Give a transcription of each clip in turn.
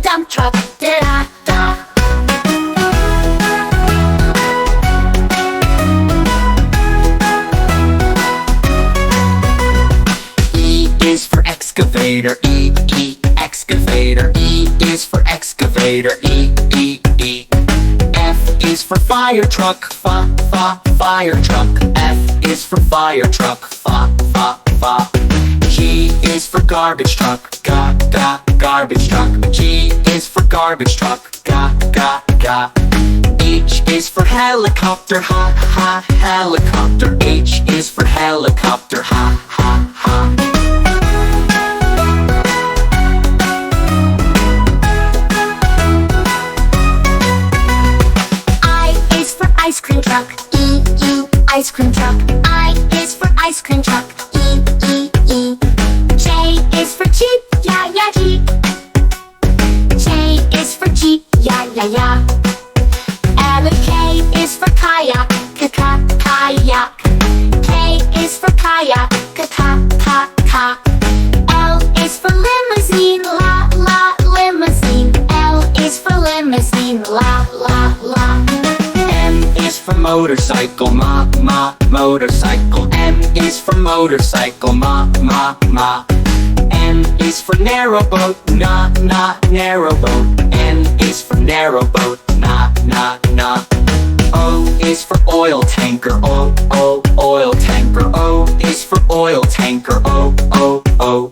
dump truck, da-da-da. E is for excavator, E, excavator. E is for excavator, E. F is for fire truck, fire truck. F is for fire truck, fa. G is for garbage truck, garbage truck. G is for garbage truck, ga. H is for helicopter, helicopter. H is for helicopter, ha. Ice cream truck, E, ice cream truck. I is for ice cream truck, E. J is for jeep, yeah, jeep. J is for jeep, yeah. And K is for kayak, kayak. K is for kayak, ka. L is for limousine, la, limousine. L is for limousine, la. M is for motorcycle, motorcycle. M is for motorcycle, ma. N is for narrow boat, narrow boat. N is for narrow boat, na. O is for oil tanker, oil tanker. O is for oil tanker, O.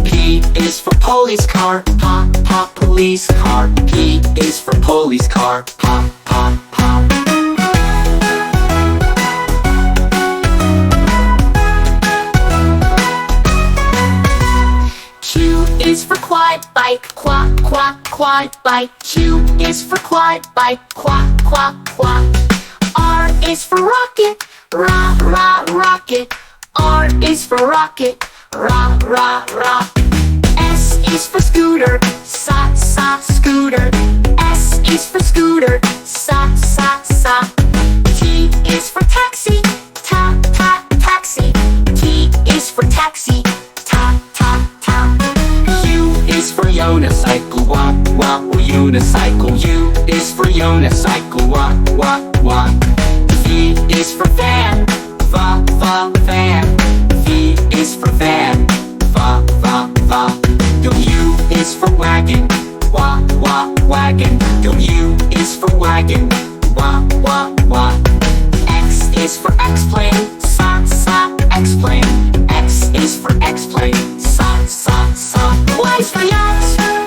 P is for police car, pa, police car. P is for police car, pa. Q is for quad bike, quad bike. Q is for quad bike, quad. R is for rocket, rocket. R is for rocket, rock. S is for scooter, sa, scooter. S is for scooter, sa. T is for taxi, ta, taxi. T is for taxi, ta. U is for unicycle, wa, unicycle. U is for unicycle, wa. V is for van, va, van. V is for van, va. W is for wagon, wa, wagon. W is for wagon, wa. X is for X-plane, sa, X-plane. X is for X-plane, sa. Y is for yacht,